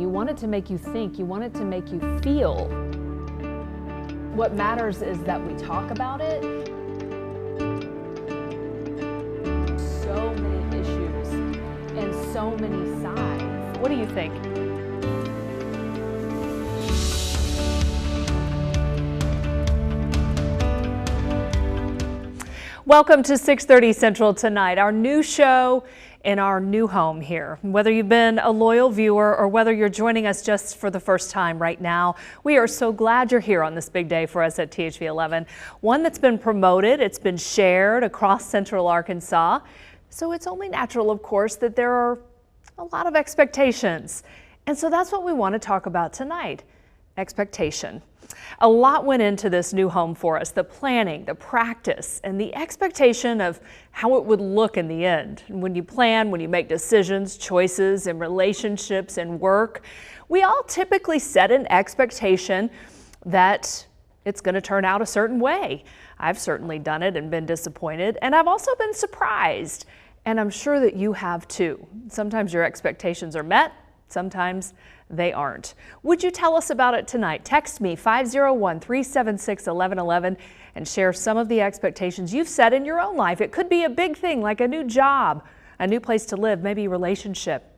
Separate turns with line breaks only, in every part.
You want it to make you think. You want it to make you feel. What matters is that we talk about it. So many issues and so many sides. What do you think? Welcome to 630 Central tonight, our new show in our new home here. Whether you've been a loyal viewer or whether you're joining us just for the first time right now, we are so glad you're here on this big day for us at THV 11. One that's been promoted, it's been shared across Central Arkansas. So it's only natural, of course, that there are a lot of expectations. And so that's what we want to talk about tonight, expectation. A lot went into this new home for us, the planning, the practice, and the expectation of how it would look in the end. When you plan, when you make decisions, choices in relationships and work, we all typically set an expectation that it's going to turn out a certain way. I've certainly done it and been disappointed, and I've also been surprised, and I'm sure that you have too. Sometimes your expectations are met, sometimes they aren't. Would you tell us about it tonight? Text me 501-376-1111 and share some of the expectations you've set in your own life. It could be a big thing like a new job, a new place to live, maybe a relationship.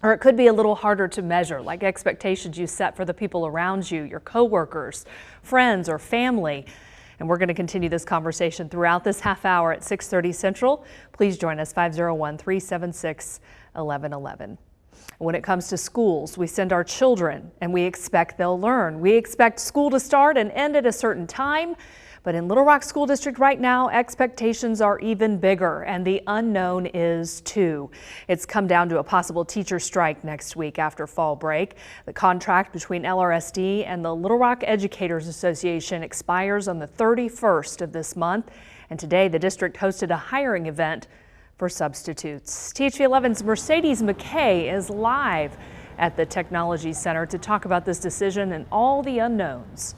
Or it could be a little harder to measure, like expectations you set for the people around you, your coworkers, friends, or family. And we're going to continue this conversation throughout this half hour at 630 Central. Please join us 501-376-1111. When it comes to schools, we send our children and we expect they'll learn. We expect school to start and end at a certain time. But in Little Rock School District right now, expectations are even bigger, and the unknown is too. It's come down to a possible teacher strike next week after fall break. The contract between LRSD and the Little Rock Educators Association expires on the 31st of this month. And today the district hosted a hiring event for substitutes. THV 11's Mercedes McKay is live at the Technology Center to talk about this decision and all the unknowns.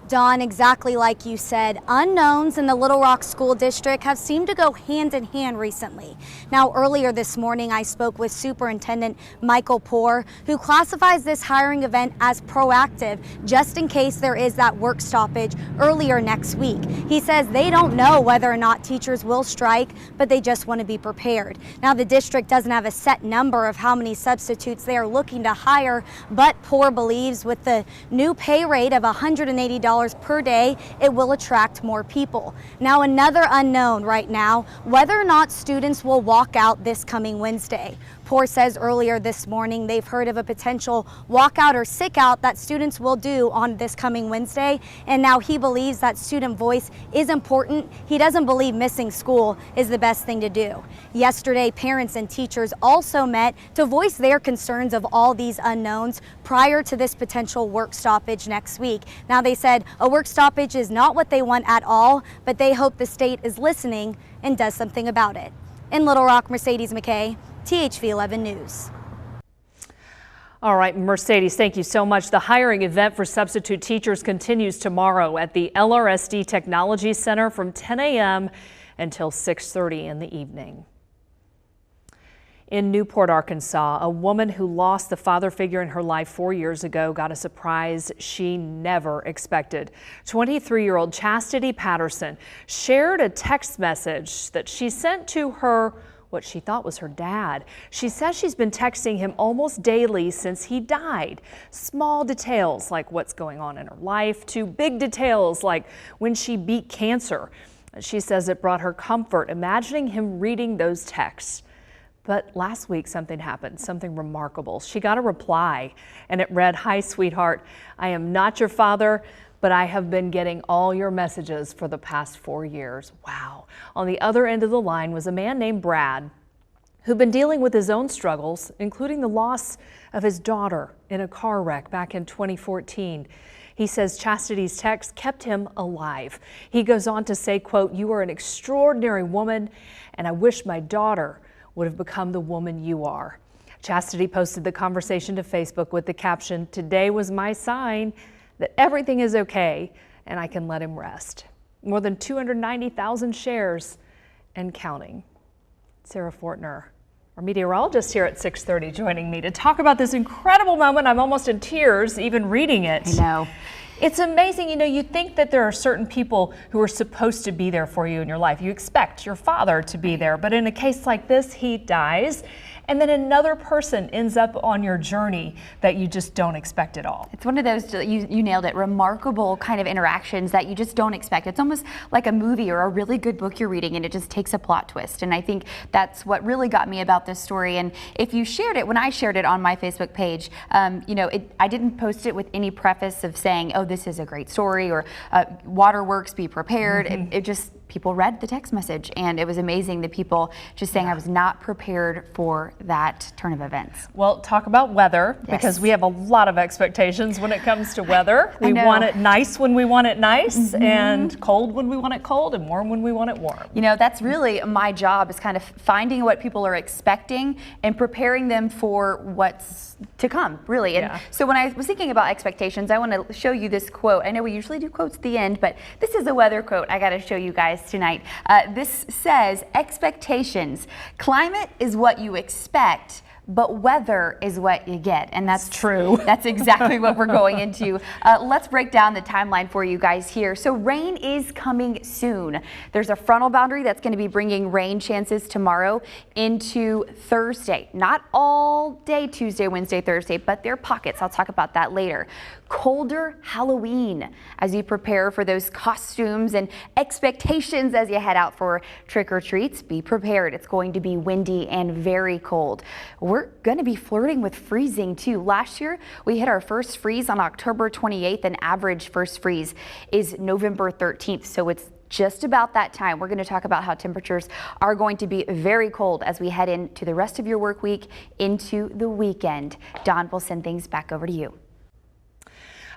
Dawn, exactly like you said, unknowns in the Little Rock School District have seemed to go hand in hand recently. Now, earlier this morning, I spoke with Superintendent Michael Poore, who classifies this hiring event as proactive, just in case there is that work stoppage earlier next week. He says they don't know whether or not teachers will strike, but they just want to be prepared. Now, the district doesn't have a set number of how many substitutes they are looking to hire, but Poore believes with the new pay rate of $180 per day, it will attract more people. Now, another unknown right now, whether or not students will walk out this coming Wednesday. Poore says earlier this morning they've heard of a potential walkout or sick out that students will do on this coming Wednesday, and now he believes that student voice is important. He doesn't believe missing school is the best thing to do. Yesterday, parents and teachers also met to voice their concerns of all these unknowns prior to this potential work stoppage next week. Now, they said a work stoppage is not what they want at all, but they hope the state is listening and does something about it. In Little Rock, Mercedes McKay, THV 11 News.
All right, Mercedes, thank you so much. The hiring event for substitute teachers continues tomorrow at the LRSD Technology Center from 10 a.m. until 6:30 in the evening. In Newport, Arkansas, a woman who lost the father figure in her life 4 years ago got a surprise she never expected. 23-year-old Chastity Patterson shared a text message that she sent to what she thought was her dad. She says she's been texting him almost daily since he died. Small details like what's going on in her life to big details like when she beat cancer. She says it brought her comfort imagining him reading those texts. But last week something happened, something remarkable. She got a reply and it read, "Hi, sweetheart. I am not your father, but I have been getting all your messages for the past 4 years." Wow. On the other end of the line was a man named Brad who'd been dealing with his own struggles, including the loss of his daughter in a car wreck back in 2014. He says Chastity's text kept him alive. He goes on to say, quote, "You are an extraordinary woman, and I wish my daughter would have become the woman you are." Chastity posted the conversation to Facebook with the caption, "Today was my sign that everything is okay and I can let him rest." More than 290,000 shares and counting. Sarah Fortner Our meteorologist here at 630 joining me to talk about this incredible moment. I'm almost in tears even reading it.
I know.
It's amazing. You know, you think that there are certain people who are supposed to be there for you in your life. You expect your father to be there, but in a case like this, he dies. And then another person ends up on your journey that you just don't expect at all.
It's one of those, you nailed it, remarkable kind of interactions that you just don't expect. It's almost like a movie or a really good book you're reading, and it just takes a plot twist. And I think that's what really got me about this story. And if you shared it, when I shared it on my Facebook page, you know, I didn't post it with any preface of saying, oh, this is a great story, or waterworks, be prepared. It just, people read the text message, and it was amazing, the people just saying I was not prepared for that turn of events.
Well, talk about weather, because we have a lot of expectations when it comes to weather. We want it nice when we want it nice, and cold when we want it cold, and warm when we want it warm.
You know, that's really my job, is kind of finding what people are expecting and preparing them for what's to come, really. And so when I was thinking about expectations, I want to show you this quote. I know we usually do quotes at the end, but this is a weather quote I got to show you guys tonight. This says, expectations. Climate is what you expect, but weather is what you get. And that's
true.
That's exactly what we're going into. Let's break down the timeline for you guys here. So rain is coming soon. There's a frontal boundary that's going to be bringing rain chances tomorrow into Thursday. Not all day Tuesday, Wednesday, Thursday, but there are pockets. I'll talk about that later. Colder Halloween as you prepare for those costumes and expectations as you head out for trick-or-treats. Be prepared. It's going to be windy and very cold. We're going to be flirting with freezing too. Last year, we hit our first freeze on October 28th, and average first freeze is November 13th. So it's just about that time. We're going to talk about how temperatures are going to be very cold as we head into the rest of your work week, into the weekend. Dawn, will send things back over to you.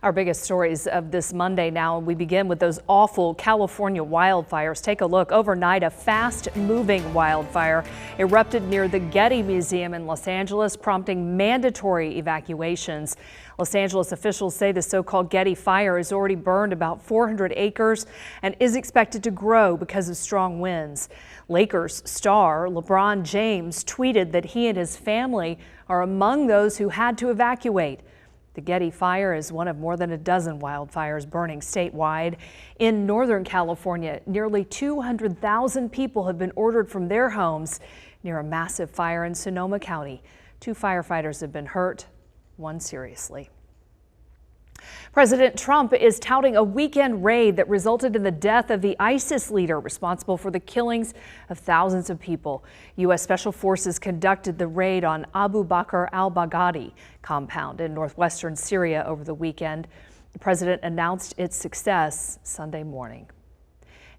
Our biggest stories of this Monday now, we begin with those awful California wildfires. Take a look. Overnight, a fast-moving wildfire erupted near the Getty Museum in Los Angeles, prompting mandatory evacuations. Los Angeles officials say the so-called Getty fire has already burned about 400 acres and is expected to grow because of strong winds. Lakers star LeBron James tweeted that he and his family are among those who had to evacuate. The Getty fire is one of more than a dozen wildfires burning statewide. In Northern California, nearly 200,000 people have been ordered from their homes near a massive fire in Sonoma County. 2 firefighters have been hurt, 1 seriously. President Trump is touting a weekend raid that resulted in the death of the ISIS leader responsible for the killings of thousands of people. U.S. Special Forces conducted the raid on BAKR AL-BAGHDADI compound in northwestern Syria over the weekend. The president announced its success Sunday morning.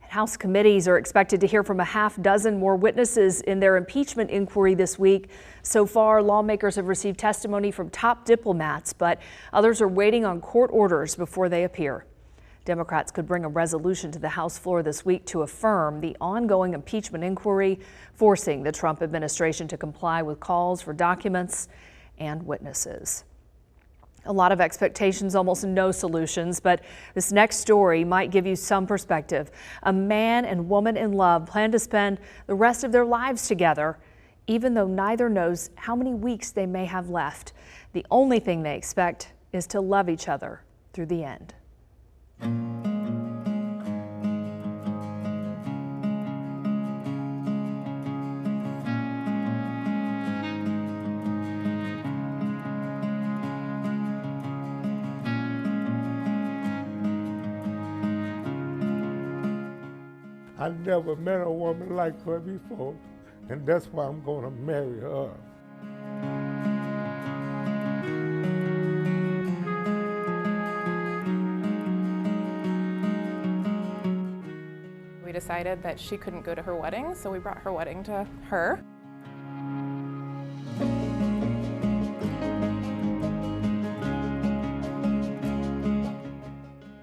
House committees are expected to hear from a half-dozen more witnesses in their impeachment inquiry this week. So far, lawmakers have received testimony from top diplomats, but others are waiting on court orders before they appear. Democrats could bring a resolution to the House floor this week to affirm the ongoing impeachment inquiry, forcing the Trump administration to comply with calls for documents and witnesses. A lot of expectations, almost no solutions, but this next story might give you some perspective. A man and woman in love plan to spend the rest of their lives together, even though neither knows how many weeks they may have left. The only thing they expect is to love each other through the end.
I never met a woman like her before, and that's why I'm going to marry her.
We decided that she couldn't go to her wedding, so we brought her wedding to her.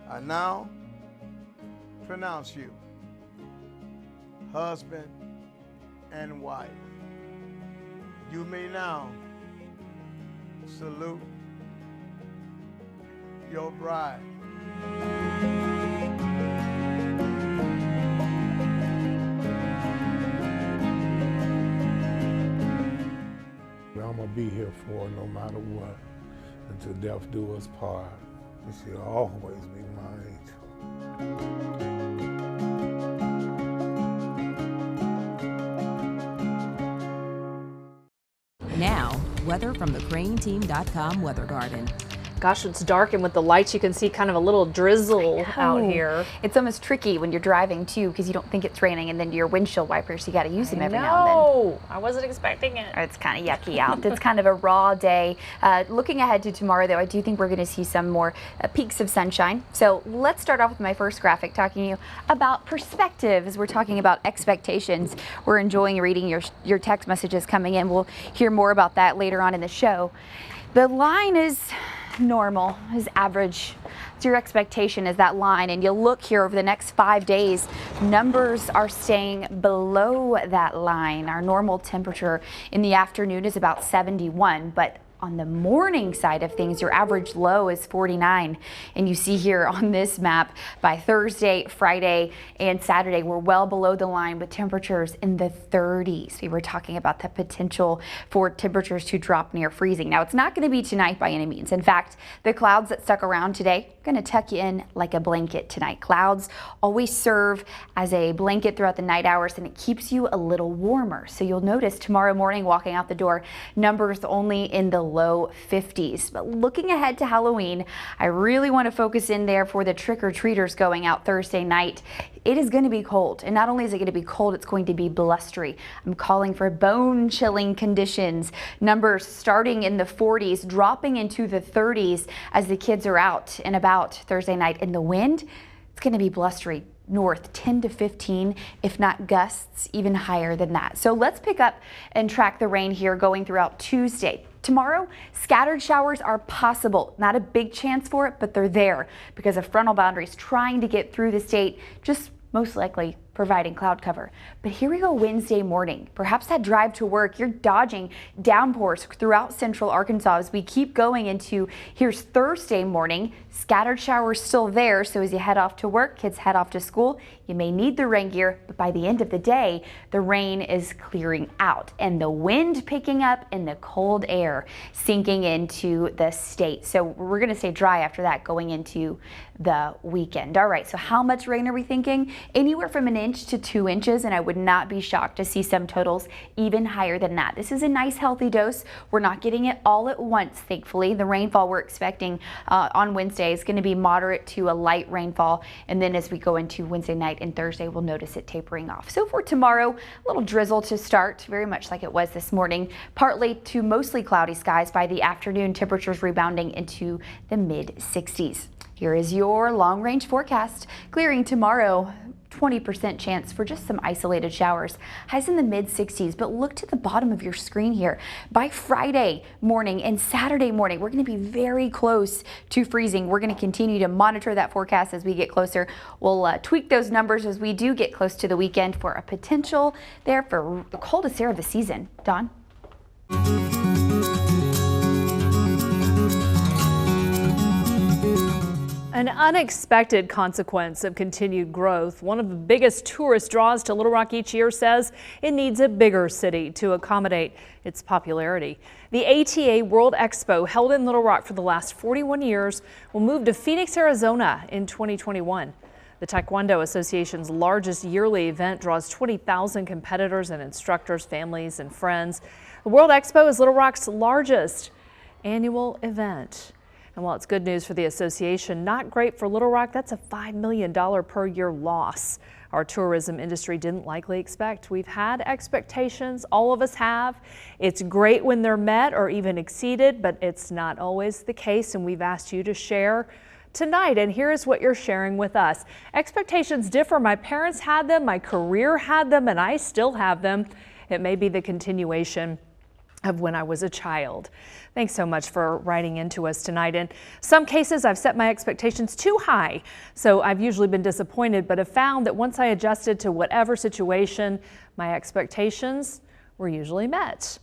I now pronounce you husband and wife. You may now salute your bride.
But I'm going to be here for her no matter what, until death do us part. And she'll always be mine.
Now, weather from the craneteam.com Weather Garden.
Gosh, it's dark, and with the lights you can see kind of a little drizzle out here.
It's almost tricky when you're driving too, because you don't think it's raining, and then your windshield wipers, you got to use them every now and then.
No, I wasn't expecting it.
It's kind of yucky out. It's kind of a raw day. Looking ahead to tomorrow, though, I do think we're going to see some more peaks of sunshine. So let's start off with my first graphic, talking to you about perspective as we're talking about expectations. We're enjoying reading your text messages coming in. We'll hear more about that later on in the show. The line is normal, is average. So your expectation is that line, and you'll look here over the next 5 days, numbers are staying below that line. Our normal temperature in the afternoon is about 71, but on the morning side of things, your average low is 49. And you see here on this map, by Thursday, Friday, and Saturday, we're well below the line with temperatures in the 30s. We were talking about the potential for temperatures to drop near freezing. Now, it's not going to be tonight by any means. In fact, the clouds that stuck around today are going to tuck you in like a blanket tonight. Clouds always serve as a blanket throughout the night hours, and it keeps you a little warmer. So you'll notice tomorrow morning walking out the door, numbers only in the low 50s. But looking ahead to Halloween, I really want to focus in there for the trick-or-treaters going out Thursday night. It is going to be cold, and not only is it going to be cold, it's going to be blustery. I'm calling for bone-chilling conditions. Numbers starting in the 40s, dropping into the 30s as the kids are out and about Thursday night. In the wind, it's going to be blustery. North 10 to 15, if not gusts even higher than that. So let's pick up and track the rain here going throughout Tuesday. Tomorrow, scattered showers are possible. Not a big chance for it, but they're there because of frontal boundaries trying to get through the state, just most likely providing cloud cover. But here we go Wednesday morning. Perhaps that drive to work, you're dodging downpours throughout central Arkansas as we keep going into here's Thursday morning. Scattered showers still there, so as you head off to work, kids head off to school, you may need the rain gear, but by the end of the day, the rain is clearing out and the wind picking up and the cold air sinking into the state. So we're going to stay dry after that going into the weekend. All right, so how much rain are we thinking? Anywhere from an inch to 2 inches, and I would not be shocked to see some totals even higher than that. This is a nice healthy dose. We're not getting it all at once, thankfully. The rainfall we're expecting on Wednesday is going to be moderate to a light rainfall, and then as we go into Wednesday night and Thursday, we'll notice it tapering off. So for tomorrow, a little drizzle to start, very much like it was this morning. Partly to mostly cloudy skies by the afternoon, temperatures rebounding into the mid 60s. Here is your long range forecast. Clearing tomorrow. 20% chance for just some isolated showers. Highs in the mid 60s, but look to the bottom of your screen here. By Friday morning and Saturday morning, we're going to be very close to freezing. We're going to continue to monitor that forecast as we get closer. We'll tweak those numbers as we do get close to the weekend for a potential there for the coldest air of the season. Dawn?
An unexpected consequence of continued growth. One of the biggest tourist draws to Little Rock each year says it needs a bigger city to accommodate its popularity. The ATA World Expo, held in Little Rock for the last 41 years, will move to Phoenix, Arizona in 2021. The Taekwondo Association's largest yearly event draws 20,000 competitors and instructors, families, and friends. The World Expo is Little Rock's largest annual event. And while it's good news for the association, not great for Little Rock. That's a $5 million per year loss our tourism industry didn't likely expect. We've had expectations, all of us have. It's great when they're met or even exceeded, but it's not always the case, and we've asked you to share tonight, and here's what you're sharing with us. Expectations differ. My parents had them, my career had them, and I still have them. It may be the continuation of when I was a child. Thanks so much for writing into us tonight. In some cases, I've set my expectations too high, so I've usually been disappointed, but have found that once I adjusted to whatever situation, my expectations were usually met.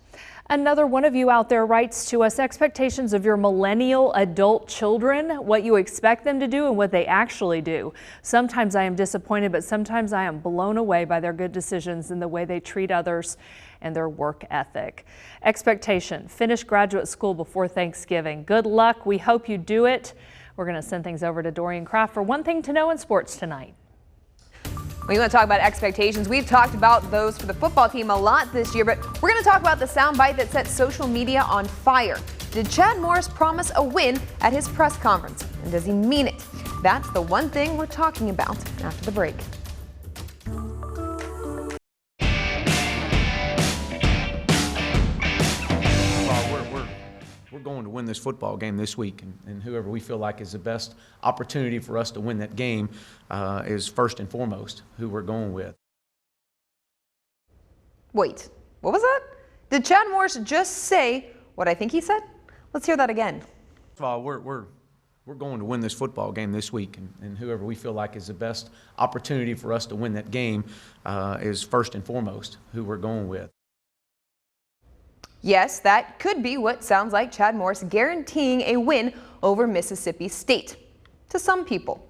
Another one of you out there writes to us expectations of your millennial adult children, what you expect them to do and what they actually do. Sometimes I am disappointed, but sometimes I am blown away by their good decisions and the way they treat others and their work ethic. Expectation: finish graduate school before Thanksgiving. Good luck. We hope you do it. We're going to send things over to Dorian Kraft for one thing to know in sports tonight.
We want to talk about expectations. We've talked about those for the football team a lot this year, but we're going to talk about the soundbite that set social media on fire. Did Chad Morris promise a win at his press conference? And does he mean it? That's the one thing we're talking about after the break.
We're going to win this football game this week, and whoever we feel like is the best opportunity for us to win that game is first and foremost who we're going with.
Wait, what was that? Did Chad Morris just say what I think he said? Let's hear that again.
First of all, we're going to win this football game this week, and whoever we feel like is the best opportunity for us to win that game is first and foremost who we're going with.
Yes, that could be what sounds like Chad Morris guaranteeing a win over Mississippi State. To some people.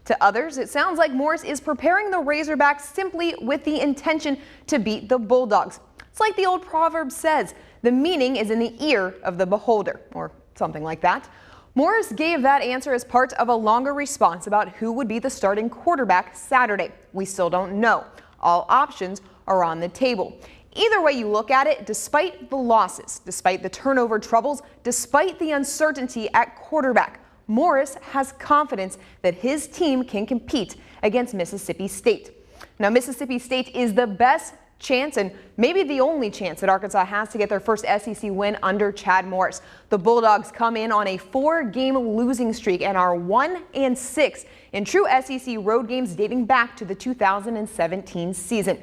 To others, it sounds like Morris is preparing the Razorbacks simply with the intention to beat the Bulldogs. It's like the old proverb says, the meaning is in the ear of the beholder, or something like that. Morris gave that answer as part of a longer response about who would be the starting quarterback Saturday. We still don't know. All options are on the table. Either way you look at it, despite the losses, despite the turnover troubles, despite the uncertainty at quarterback, Morris has confidence that his team can compete against Mississippi State. Now, Mississippi State is the best chance and maybe the only chance that Arkansas has to get their first SEC win under Chad Morris. The Bulldogs come in on a 4-game losing streak and are 1-6 in true SEC road games dating back to the 2017 season.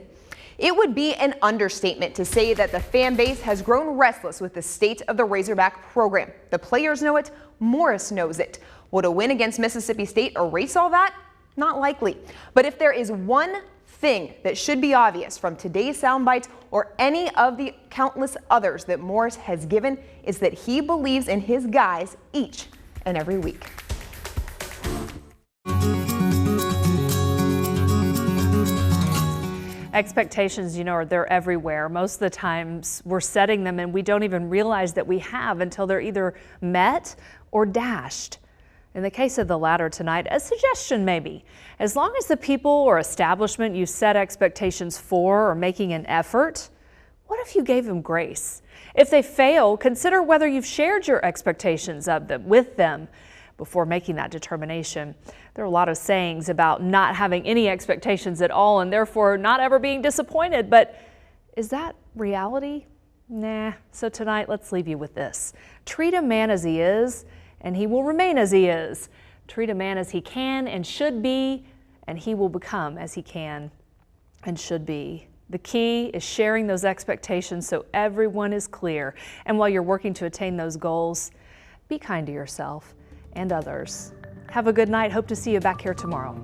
It would be an understatement to say that the fan base has grown restless with the state of the Razorback program. The players know it, Morris knows it. Would a win against Mississippi State erase all that? Not likely. But if there is one thing that should be obvious from today's soundbite or any of the countless others that Morris has given, is that he believes in his guys each and every week.
Expectations, they're everywhere. Most of the times we're setting them and we don't even realize that we have until they're either met or dashed. In the case of the latter tonight, a suggestion maybe. As long as the people or establishment you set expectations for are making an effort, what if you gave them grace? If they fail, consider whether you've shared your expectations of them with them before making that determination. There are a lot of sayings about not having any expectations at all and therefore not ever being disappointed, but is that reality? Nah. So tonight, let's leave you with this. Treat a man as he is, and he will remain as he is. Treat a man as he can and should be, and he will become as he can and should be. The key is sharing those expectations so everyone is clear. And while you're working to attain those goals, be kind to yourself and others. Have a good night. Hope to see you back here tomorrow.